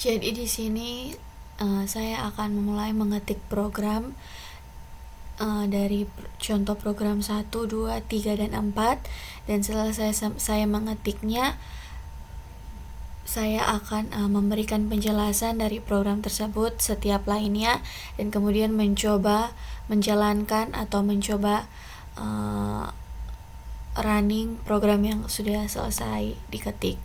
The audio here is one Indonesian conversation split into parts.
Jadi di sini saya akan memulai mengetik program dari contoh program 1, 2, 3, dan 4. Dan setelah saya mengetiknya, saya akan memberikan penjelasan dari program tersebut setiap lainnya, dan kemudian mencoba menjalankan atau mencoba uh, running program yang sudah selesai diketik.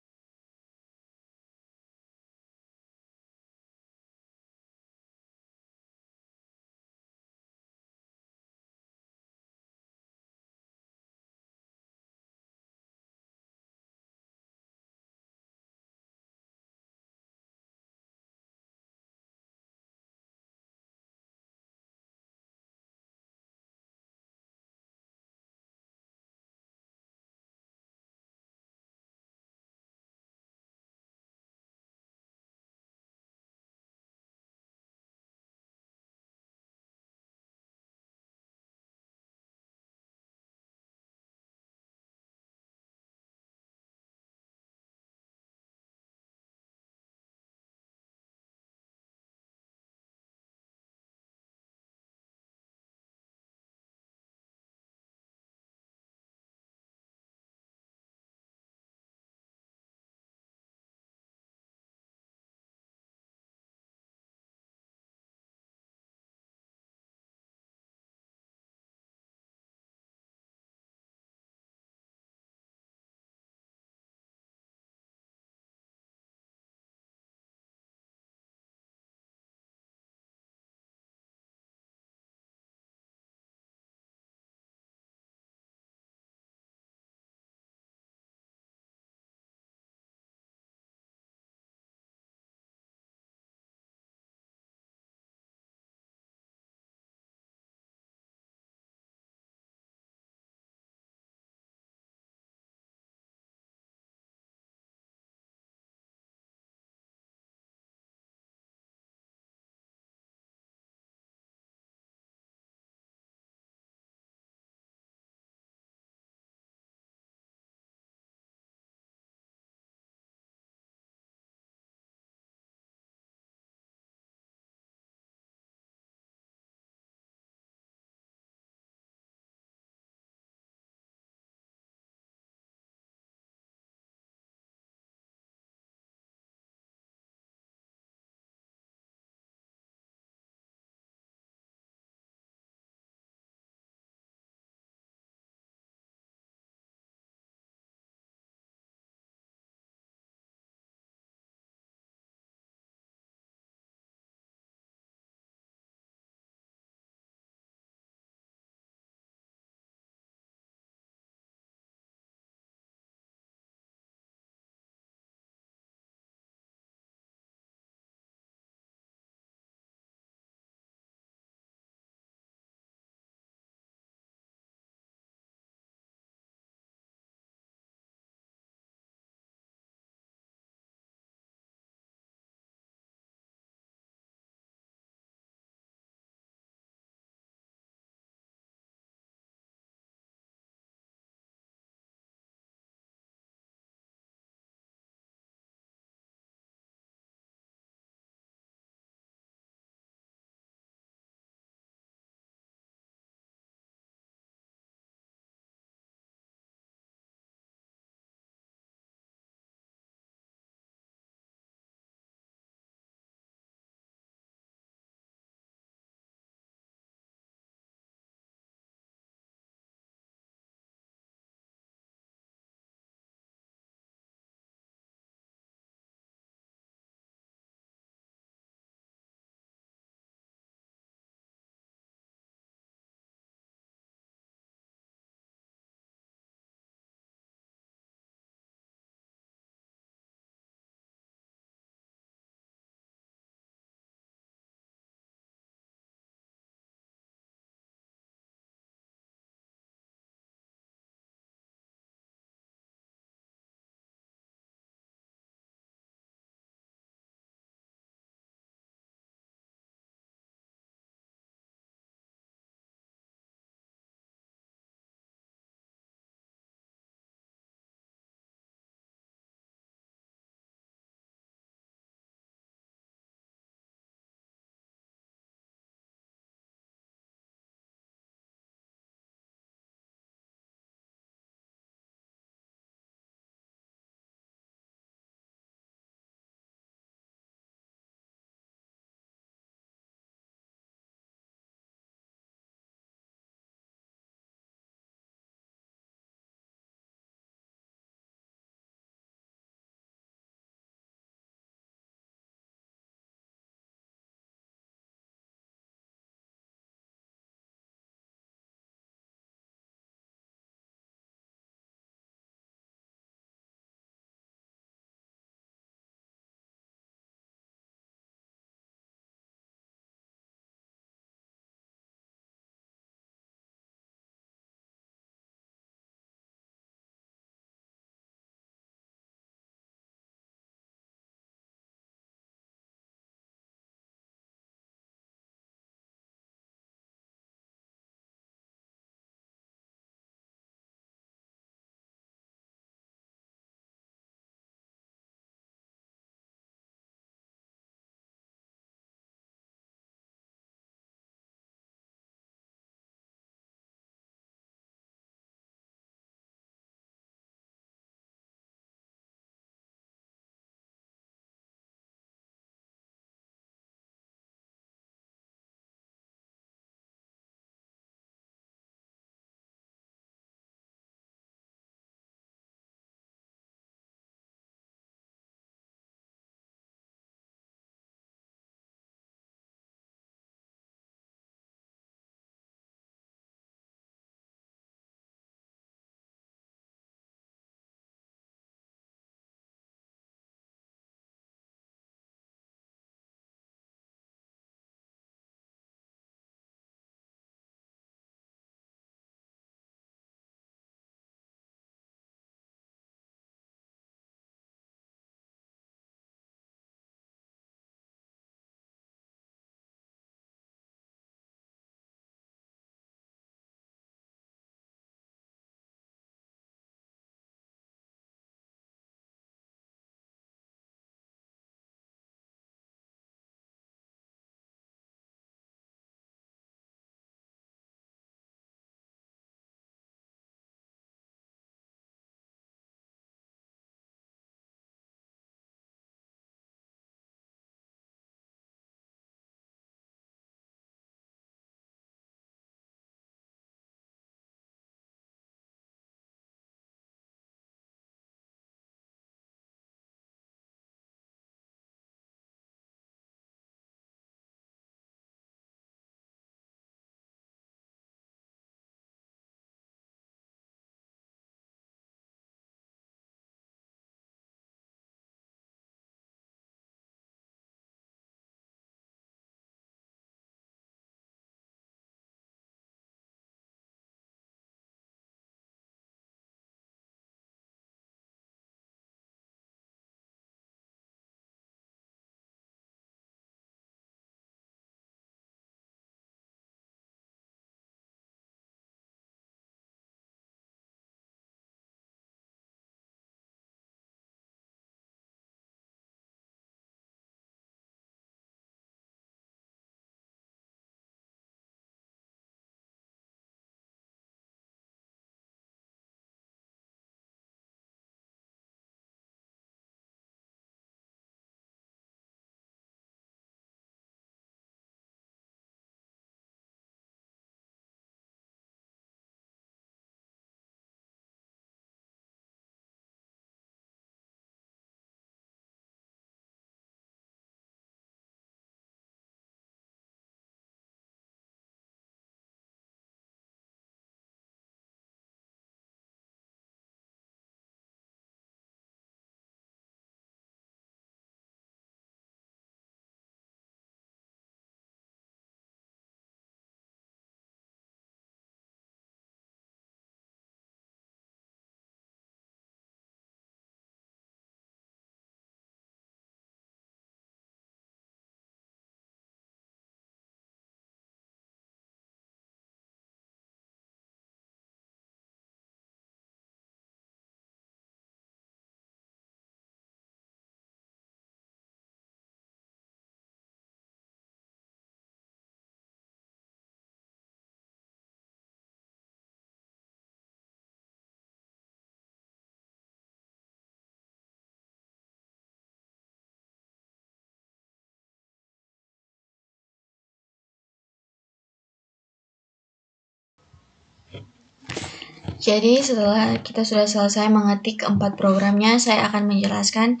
Jadi setelah kita sudah selesai mengetik keempat programnya, saya akan menjelaskan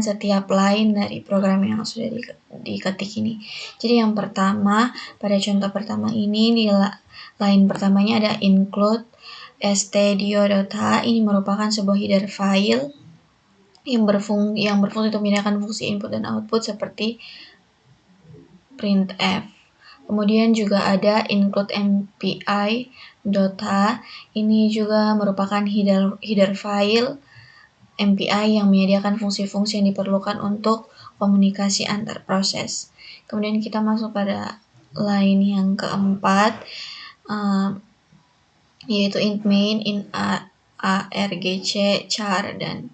setiap line dari program yang sudah diketik ini. Jadi yang pertama, pada contoh pertama ini di line pertamanya ada include stdio.h. Ini merupakan sebuah header file yang berfungsi untuk memindahkan fungsi input dan output seperti printf. Kemudian juga ada include mpi.h. Ini juga merupakan header file MPI yang menyediakan fungsi-fungsi yang diperlukan untuk komunikasi antar proses. Kemudian kita masuk pada line yang keempat, yaitu int main, int argc, char, dan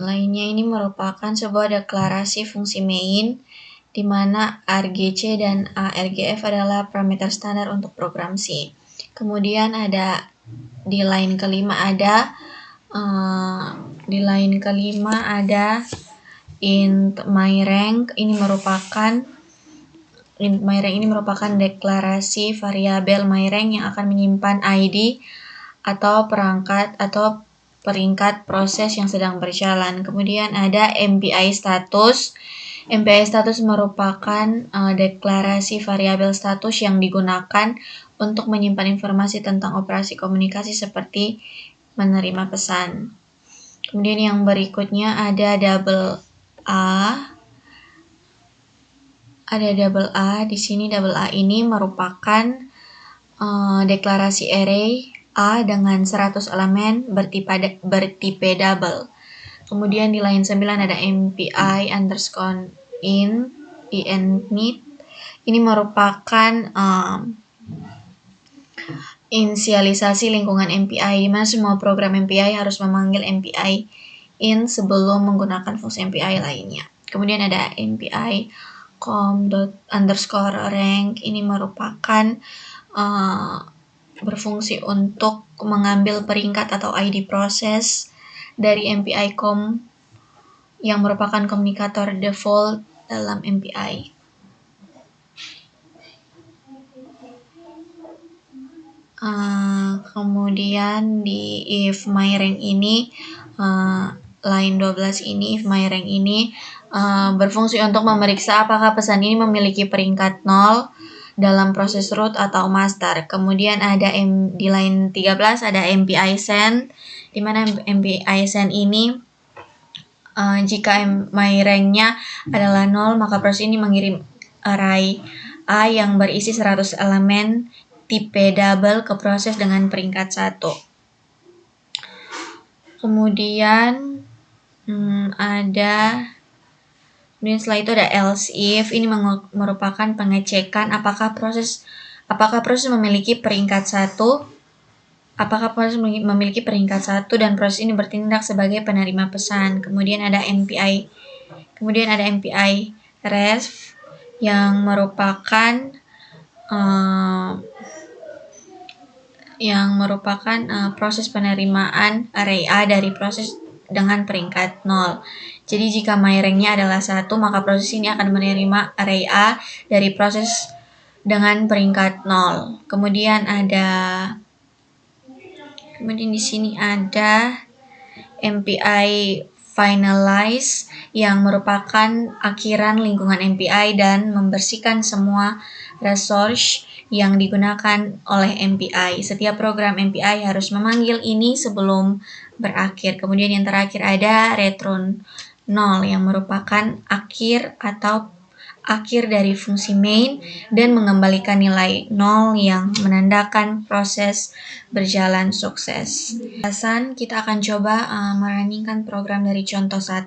lainnya. Ini merupakan sebuah deklarasi fungsi main di mana argc dan argf adalah parameter standar untuk program C. Kemudian ada di line kelima ada int myRank. Ini merupakan deklarasi variabel myRank yang akan menyimpan ID atau peringkat proses yang sedang berjalan. Kemudian ada MPI status. MPI status merupakan deklarasi variabel status yang digunakan untuk menyimpan informasi tentang operasi komunikasi seperti menerima pesan. Kemudian yang berikutnya ada double A. Di sini double A ini merupakan deklarasi array A dengan 100 elemen bertipe double. Kemudian di line 9 ada mpi_int. Ini merupakan inisialisasi lingkungan MPI, di mana semua program MPI harus memanggil MPI int sebelum menggunakan fungsi MPI lainnya. Kemudian ada MPI com_rank. Ini merupakan berfungsi untuk mengambil peringkat atau ID proses dari MPI com yang merupakan komunikator default dalam MPI. Kemudian di if myRank ini, line 12 ini, if myRank ini berfungsi untuk memeriksa apakah pesan ini memiliki peringkat 0 dalam proses root atau master. Kemudian ada di line 13 ada MPI send, di mana MPI send ini jika myRank-nya adalah 0, maka proses ini mengirim array A yang berisi 100 elemen tipe double ke proses dengan peringkat 1. Kemudian setelah itu ada else if. Ini merupakan pengecekan apakah proses memiliki peringkat 1. Apakah proses memiliki peringkat 1 dan proses ini bertindak sebagai penerima pesan. Kemudian ada MPI ref yang merupakan proses penerimaan array A dari proses dengan peringkat 0. Jadi jika myRank-nya adalah 1, maka proses ini akan menerima array A dari proses dengan peringkat 0. Kemudian di sini ada MPI finalize yang merupakan akhiran lingkungan MPI dan membersihkan semua resource yang digunakan oleh MPI. Setiap program MPI harus memanggil ini sebelum berakhir. Kemudian yang terakhir ada return 0 yang merupakan akhir dari fungsi main dan mengembalikan nilai 0 yang menandakan proses berjalan sukses. Kita akan coba merunningkan program dari contoh 1.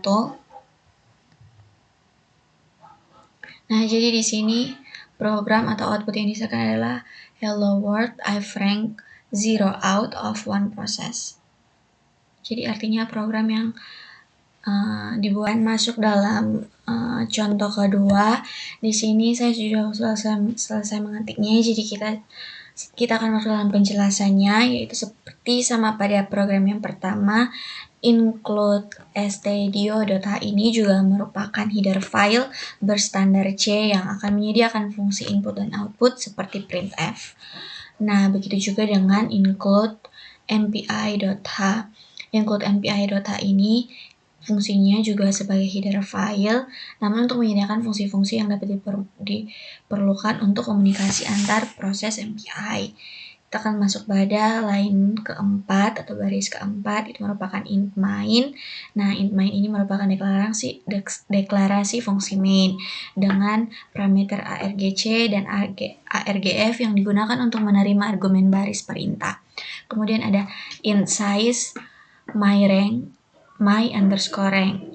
Nah, jadi di sini program atau output yang dihasilkan adalah hello world, I've ranked 0 out of 1 process. Jadi artinya program yang dibuat masuk dalam contoh kedua. Di sini saya sudah selesai mengetiknya, jadi kita akan masuk dalam penjelasannya, yaitu seperti sama pada program yang pertama. include stdio.h ini juga merupakan header file berstandar C yang akan menyediakan fungsi input dan output seperti printf. Nah, begitu juga dengan include mpi.h. Include mpi.h ini fungsinya juga sebagai header file, namun untuk menyediakan fungsi-fungsi yang dapat diperlukan untuk komunikasi antar proses MPI. Kita akan masuk pada line keempat atau baris keempat, itu merupakan int main. Nah, int main ini merupakan deklarasi fungsi main dengan parameter argc dan argf yang digunakan untuk menerima argumen baris perintah. Kemudian ada int size my_rank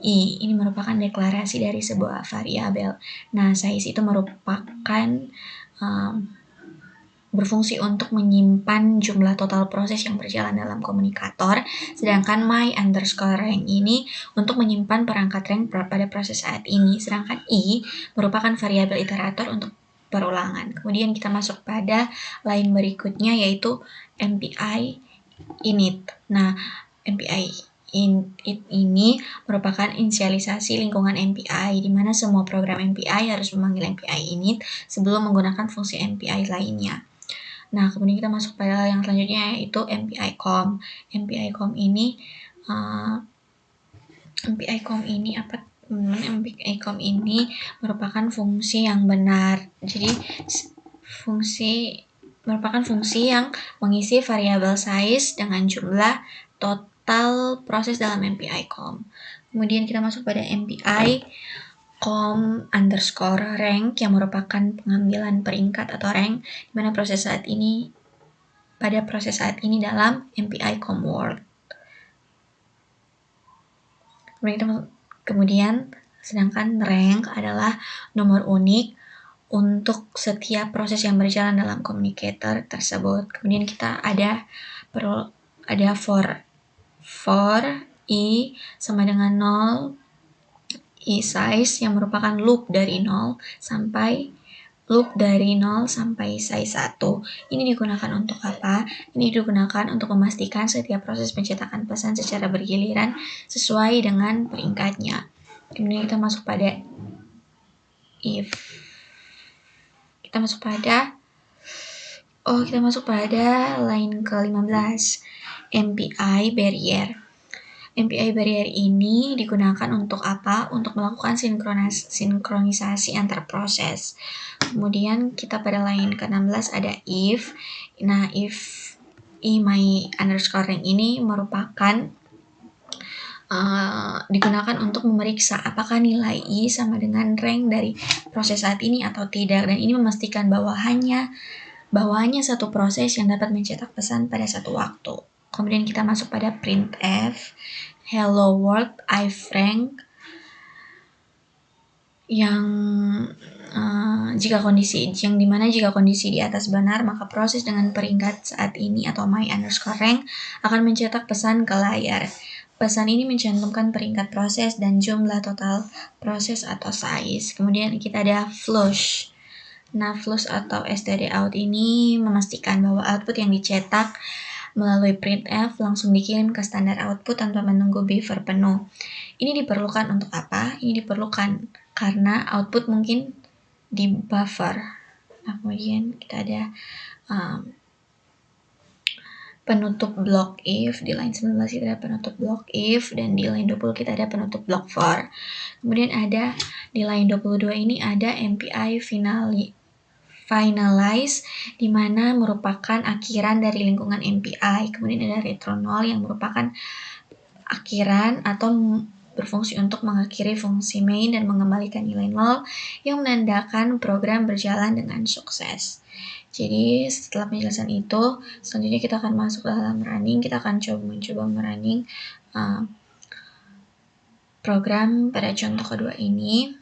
i. Ini merupakan deklarasi dari sebuah variabel. Nah, size itu merupakan berfungsi untuk menyimpan jumlah total proses yang berjalan dalam komunikator, sedangkan my_rank ini untuk menyimpan perangkat rank pada proses saat ini, sedangkan i merupakan variabel iterator untuk perulangan. Kemudian kita masuk pada line berikutnya yaitu mpi init. Nah, mpi init ini merupakan inisialisasi lingkungan MPI, di mana semua program MPI harus memanggil MPI init sebelum menggunakan fungsi MPI lainnya. Nah, kemudian kita masuk pada yang selanjutnya yaitu MPI_com. MPI_com ini MPI_com ini merupakan fungsi yang benar. Jadi merupakan fungsi yang mengisi variabel size dengan jumlah total proses dalam MPI_com. Kemudian kita masuk pada MPI com_rank yang merupakan pengambilan peringkat atau rank di mana pada proses saat ini dalam MPI_com world. Kemudian sedangkan rank adalah nomor unik untuk setiap proses yang berjalan dalam communicator tersebut. Kemudian kita ada for i sama dengan 0, i size yang merupakan loop dari 0 sampai size 1. Ini digunakan untuk apa? Ini digunakan untuk memastikan setiap proses pencetakan pesan secara bergiliran sesuai dengan peringkatnya. Kemudian kita masuk pada if. Kita masuk pada line ke-15, MPI barrier. MPI barrier ini digunakan untuk apa? Untuk melakukan sinkronisasi antar proses. Kemudian kita pada line ke-16 ada if. Nah, if my_rank ini merupakan digunakan untuk memeriksa apakah nilai i sama dengan rank dari proses saat ini atau tidak, dan ini memastikan bahwa hanya satu proses yang dapat mencetak pesan pada satu waktu. Kemudian kita masuk pada printf, hello world, I've rank, yang dimana jika kondisi di atas benar, maka proses dengan peringkat saat ini atau my_rank akan mencetak pesan ke layar. Pesan ini mencantumkan peringkat proses dan jumlah total proses atau size. Kemudian kita ada flush. Nah, flush atau stdout ini memastikan bahwa output yang dicetak melalui printf langsung dikirim ke standar output tanpa menunggu buffer penuh. Ini diperlukan untuk apa? Ini diperlukan karena output mungkin di buffer. Nah, kemudian kita ada penutup block if. Di line 19 kita ada penutup block if, dan di line 20 kita ada penutup block for. Kemudian ada di line 22 ini ada MPI finalize, di mana merupakan akhiran dari lingkungan MPI. Kemudian ada return 0 yang merupakan akhiran atau berfungsi untuk mengakhiri fungsi main dan mengembalikan nilai 0 yang menandakan program berjalan dengan sukses. Jadi setelah penjelasan itu, selanjutnya kita akan masuk dalam running. Kita akan mencoba merunning program pada contoh kedua ini.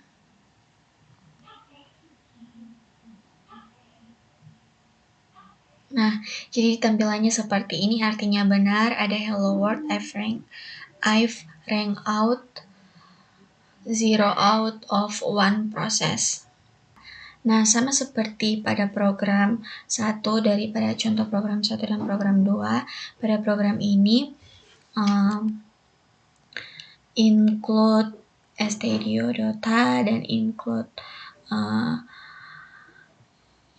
Nah, jadi tampilannya seperti ini, artinya benar, ada hello world, I've rank out 0 out of 1 process. Nah, sama seperti pada program 1 daripada contoh program 1 dan program 2, pada program ini include stdio.h dan include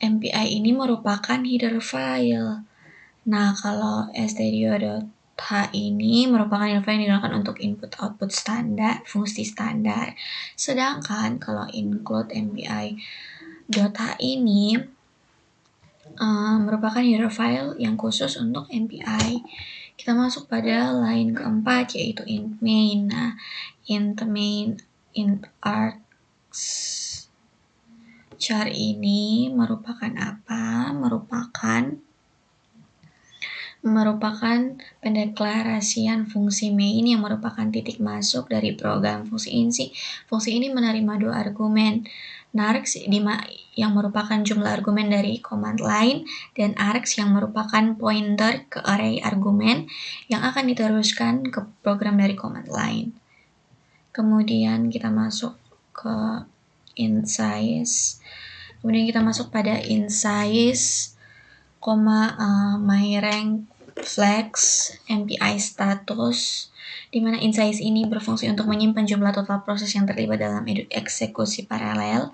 MPI ini merupakan header file. Nah, kalau stdio.h ini merupakan header file yang digunakan untuk input-output standar, fungsi standar. Sedangkan kalau include MPI.h ini merupakan header file yang khusus untuk MPI. Kita masuk pada line keempat, yaitu int main. Nah, int main int args char ini merupakan apa? Merupakan pendeklarasian fungsi main yang merupakan titik masuk dari program fungsi ini. Fungsi ini menerima 2 argumen, nargs yang merupakan jumlah argumen dari command line, dan args yang merupakan pointer ke array argumen yang akan diteruskan ke program dari command line. Kemudian kita masuk ke int size. Kemudian kita masuk pada int size, my rank flags MPI status, di mana int size ini berfungsi untuk menyimpan jumlah total proses yang terlibat dalam eksekusi paralel.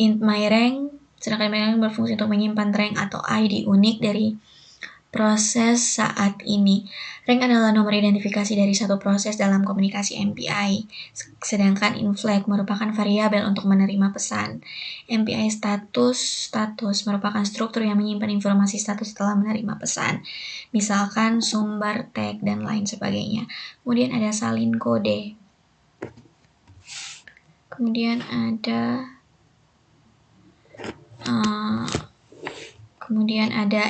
Int my rank, sedangkan my rank berfungsi untuk menyimpan rank atau ID unik dari proses saat ini. Rank adalah nomor identifikasi dari satu proses dalam komunikasi MPI, sedangkan int flag merupakan variabel untuk menerima pesan. MPI status merupakan struktur yang menyimpan informasi status setelah menerima pesan, misalkan sumber, tag, dan lain sebagainya. Kemudian ada salin kode. Kemudian ada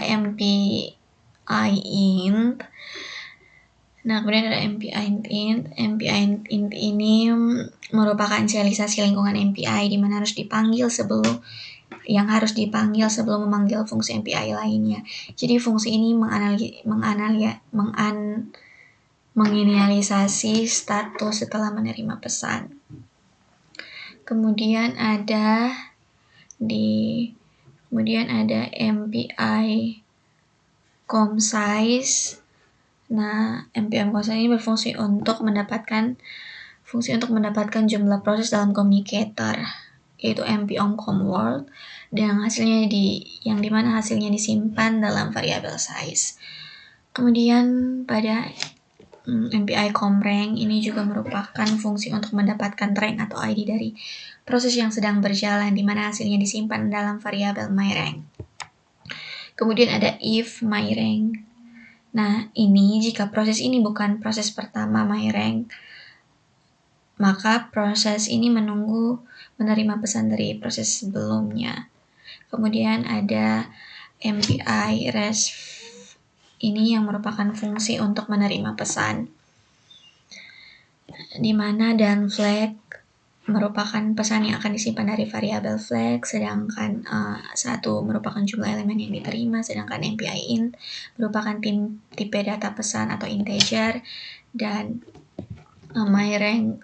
MPI int. Nah, kemudian ada MPI int. MPI int ini merupakan inisialisasi lingkungan MPI di mana harus dipanggil sebelum memanggil fungsi MPI lainnya. Jadi fungsi ini menginisialisasi status setelah menerima pesan. Kemudian ada MPI comSize. Nah, MPI comSize ini berfungsi untuk mendapatkan jumlah proses dalam communicator, yaitu MPI-comWorld, dan yang dimana hasilnya disimpan dalam variabel size. Kemudian pada MPI comRank ini juga merupakan fungsi untuk mendapatkan rank atau ID dari proses yang sedang berjalan, di mana hasilnya disimpan dalam variabel myRank. Kemudian ada if myRank. Nah, ini jika proses ini bukan proses pertama myRank, maka proses ini menerima pesan dari proses sebelumnya. Kemudian ada MPI resv ini yang merupakan fungsi untuk menerima pesan, di mana dan flag merupakan pesan yang akan disimpan dari variabel flag, sedangkan satu merupakan jumlah elemen yang diterima, sedangkan MPI int merupakan tipe data pesan atau integer, dan myRank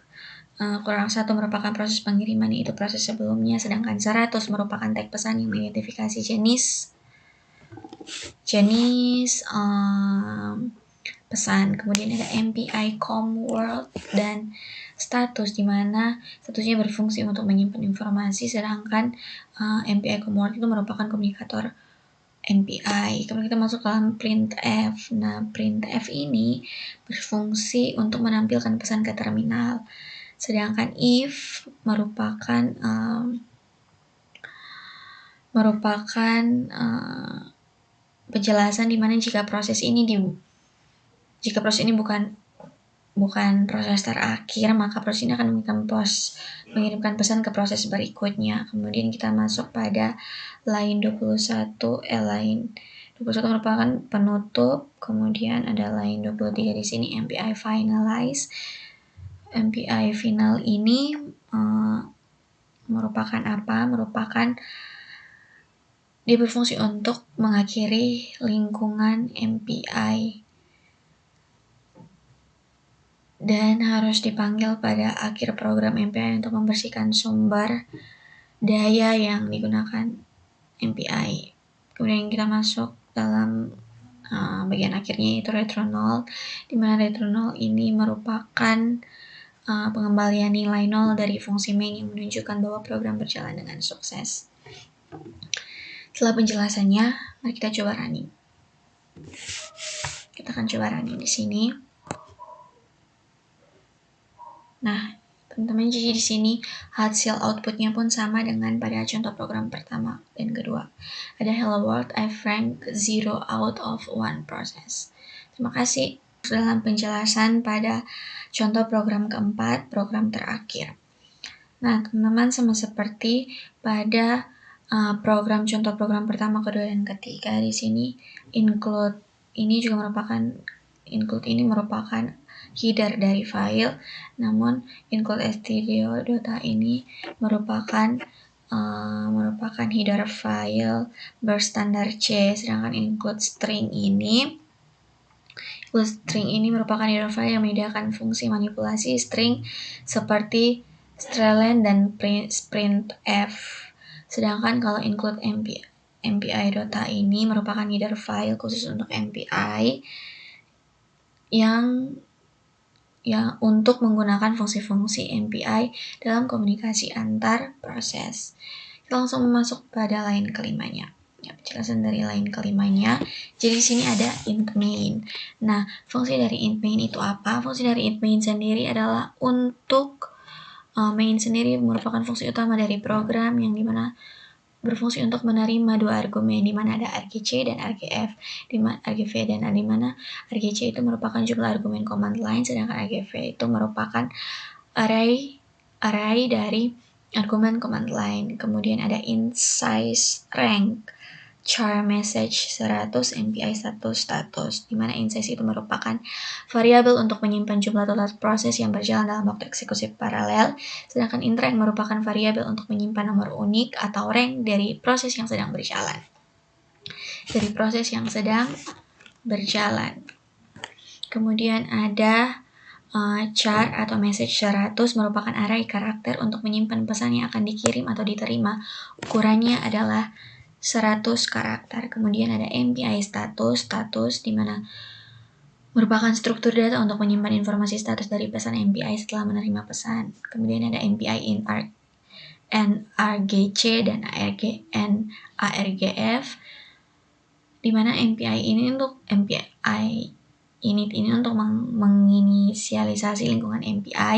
kurang satu merupakan proses pengiriman, yaitu proses sebelumnya, sedangkan 100 merupakan tag pesan yang mengidentifikasi jenis pesan. Kemudian ada MPI comWorld dan status, di mana statusnya berfungsi untuk menyimpan informasi, sedangkan MPI comWorld itu merupakan komunikator MPI. Kemudian kita masuk dalam printf. Nah, printf ini berfungsi untuk menampilkan pesan ke terminal, sedangkan if merupakan penjelasan di mana jika proses ini bukan proses terakhir, maka proses ini akan mengirimkan pesan ke proses berikutnya. Kemudian kita masuk pada line 21. Line 21 merupakan penutup. Kemudian ada line 23 di sini, MPI finalize. MPI final ini merupakan apa? Dia berfungsi untuk mengakhiri lingkungan MPI dan harus dipanggil pada akhir program MPI untuk membersihkan sumber daya yang digunakan MPI. Kemudian kita masuk dalam bagian akhirnya yaitu returnal, di mana returnal ini merupakan pengembalian nilai nol dari fungsi main yang menunjukkan bahwa program berjalan dengan sukses. Setelah penjelasannya, mari kita coba running. Kita akan coba running di sini. Nah, teman-teman, jadi di sini hasil outputnya pun sama dengan pada contoh program pertama dan kedua. Ada hello world, I rank 0 out of 1 process. Terima kasih. Dalam penjelasan pada contoh program keempat, program terakhir. Nah, teman-teman, sama seperti pada contoh program pertama, kedua, dan ketiga, di sini include ini merupakan header dari file, namun include stdio.data ini merupakan header file berstandar C, sedangkan include string ini merupakan header file yang menyediakan fungsi manipulasi string seperti strlen dan printf. Sedangkan kalau include mpi.data ini merupakan header file khusus untuk MPI yang untuk menggunakan fungsi-fungsi MPI dalam komunikasi antar proses. Kita langsung masuk pada line kelimanya. Penjelasan dari line kelimanya. Jadi di sini ada int main. Nah, fungsi dari int main itu apa? Fungsi dari int main sendiri adalah untuk main sendiri merupakan fungsi utama dari program yang dimana berfungsi untuk menerima dua argumen, di mana ada argc dan argf, argv, dan di mana argc itu merupakan jumlah argumen command line, sedangkan argv itu merupakan array dari argumen command line. Kemudian ada int size rank char message 100 MPI status, di mana int size itu merupakan variabel untuk menyimpan jumlah total proses yang berjalan dalam waktu eksekusi paralel, sedangkan int rank merupakan variabel untuk menyimpan nomor unik atau rank dari proses yang sedang berjalan. Kemudian ada char atau message 100 merupakan array karakter untuk menyimpan pesan yang akan dikirim atau diterima. Ukurannya adalah 100 karakter. Kemudian ada MPI status di mana merupakan struktur data untuk menyimpan informasi status dari pesan MPI setelah menerima pesan. Kemudian ada MPI argc dan argf, di mana MPI init ini untuk menginisialisasi lingkungan MPI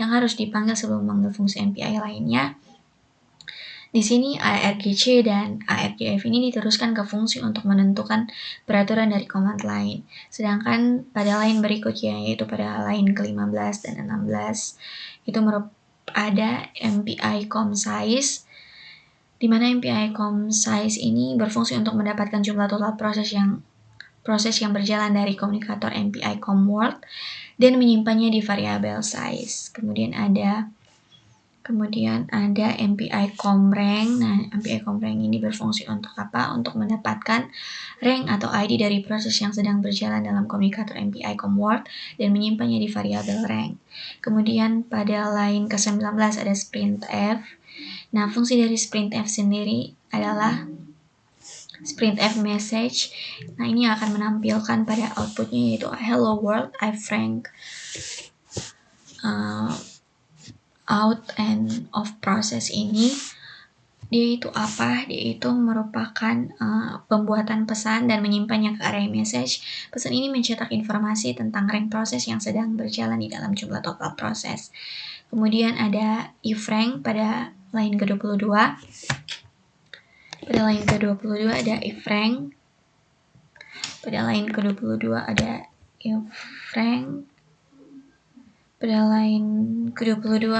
yang harus dipanggil sebelum memanggil fungsi MPI lainnya. Di sini argc dan argf ini diteruskan ke fungsi untuk menentukan peraturan dari command line. Sedangkan pada line berikutnya, yaitu pada line ke-15 dan 16, itu ada MPI com_size, di mana MPI com_size ini berfungsi untuk mendapatkan jumlah total proses yang berjalan dari komunikator MPI com_world dan menyimpannya di variabel size. Kemudian ada MPI com_rank. Nah, MPI com_rank ini berfungsi untuk apa? Untuk mendapatkan rank atau ID dari proses yang sedang berjalan dalam komunikator MPI com_world dan menyimpannya di variabel rank. Kemudian pada line ke-19 ada sprintf. Nah, fungsi dari sprintf sendiri adalah sprintf message. Nah, ini akan menampilkan pada outputnya yaitu hello world, I rank out and of process ini. Dia itu apa? Dia itu merupakan pembuatan pesan dan menyimpannya ke array message. Pesan ini mencetak informasi tentang rank proses yang sedang berjalan di dalam jumlah total proses. Kemudian ada if rank pada line ke-22. Pada line ke-22 ada if rank. Pada line ke-22 ada if rank. Pada line ke-22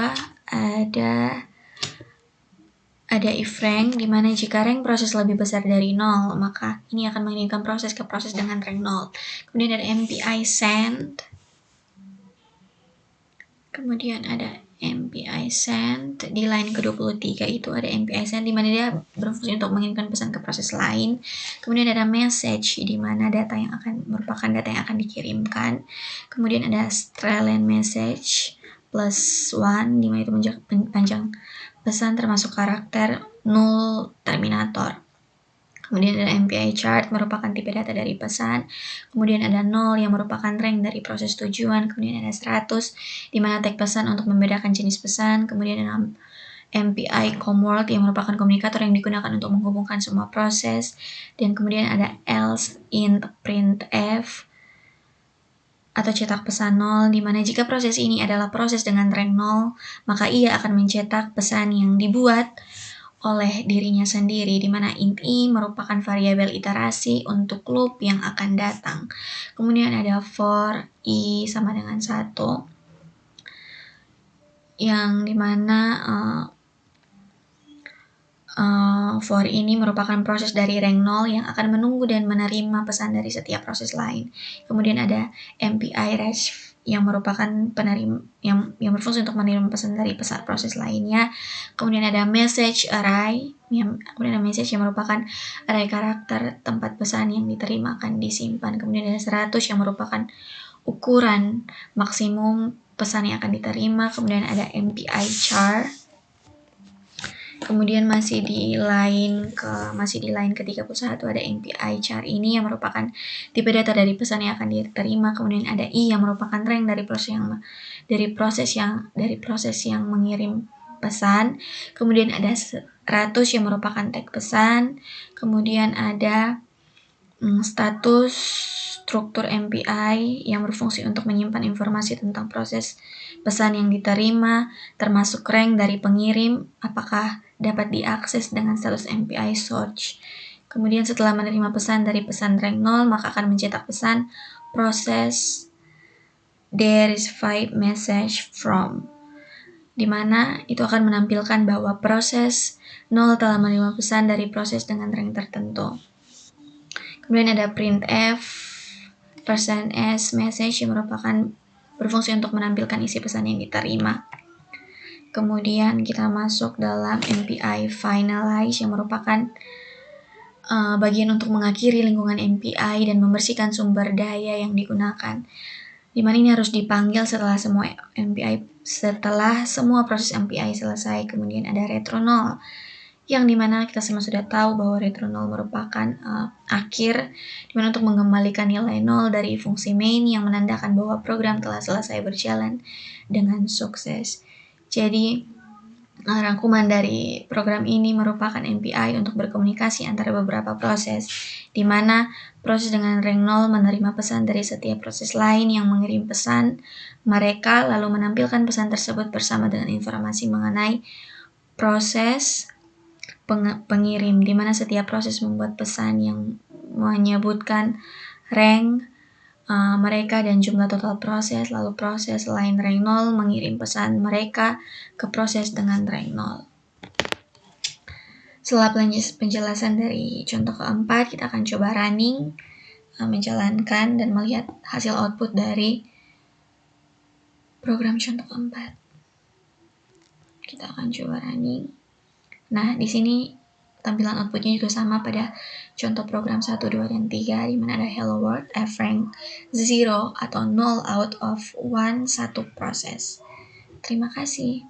ada if rank, di mana jika rank proses lebih besar dari 0, maka ini akan mengirimkan proses ke proses dengan rank 0. Kemudian ada MPI send. Kemudian ada MPI send. Di line ke-23 itu ada MPI send, di mana dia berfungsi untuk mengirimkan pesan ke proses lain. Kemudian ada message, di mana merupakan data yang akan dikirimkan. Kemudian ada strlen message +1, di mana itu panjang pesan termasuk karakter null terminator. Kemudian ada MPI chart merupakan tipe data dari pesan. Kemudian ada 0 yang merupakan rank dari proses tujuan. Kemudian ada 100 di mana tag pesan untuk membedakan jenis pesan. Kemudian ada MPI ComWord yang merupakan komunikator yang digunakan untuk menghubungkan semua proses. Dan kemudian ada else, int, printf atau cetak pesan 0, di mana jika proses ini adalah proses dengan rank 0, maka ia akan mencetak pesan yang dibuat oleh dirinya sendiri, di mana int i merupakan variabel iterasi untuk loop yang akan datang. Kemudian ada for i sama dengan 1, yang dimana for ini merupakan proses dari rank 0 yang akan menunggu dan menerima pesan dari setiap proses lain. Kemudian ada MPI ref yang merupakan penerima yang berfungsi untuk menerima pesan dari proses lainnya. Kemudian ada message array, kemudian ada message yang merupakan array karakter tempat pesan yang diterima akan disimpan. Kemudian ada 100 yang merupakan ukuran maksimum pesan yang akan diterima. Kemudian ada MPI char. Kemudian masih di line ke-31 ada MPI char ini yang merupakan tipe data dari pesan yang akan diterima. Kemudian ada i yang merupakan rank dari proses yang mengirim pesan. Kemudian ada 100 yang merupakan tag pesan. Kemudian ada status struktur MPI yang berfungsi untuk menyimpan informasi tentang proses pesan yang diterima, termasuk rank dari pengirim, apakah dapat diakses dengan status MPI search. Kemudian setelah menerima pesan dari pesan rank 0, maka akan mencetak pesan proses there is 5 message from, di mana itu akan menampilkan bahwa proses 0 telah menerima pesan dari proses dengan rank tertentu. Kemudian ada printf %s message yang merupakan berfungsi untuk menampilkan isi pesan yang diterima. Kemudian kita masuk dalam MPI finalize yang merupakan bagian untuk mengakhiri lingkungan MPI dan membersihkan sumber daya yang digunakan. Dimana ini harus dipanggil setelah semua proses MPI selesai. Kemudian ada retro 0 yang dimana kita semua sudah tahu bahwa retro 0 merupakan akhir, dimana untuk mengembalikan nilai 0 dari fungsi main yang menandakan bahwa program telah selesai berjalan dengan sukses. Jadi rangkuman dari program ini merupakan MPI untuk berkomunikasi antara beberapa proses, di mana proses dengan rank 0 menerima pesan dari setiap proses lain yang mengirim pesan mereka, lalu menampilkan pesan tersebut bersama dengan informasi mengenai proses pengirim, di mana setiap proses membuat pesan yang menyebutkan rank mereka dan jumlah total proses, lalu proses lain rank 0 mengirim pesan mereka ke proses dengan rank 0. Setelah penjelasan dari contoh keempat, kita akan coba running, menjalankan dan melihat hasil output dari program contoh keempat. Kita akan coba running. Nah, di sini tampilan outputnya juga sama pada contoh program 1, 2, dan 3, di mana ada hello world, f rank 0 atau 0 out of 1 satu proses. Terima kasih.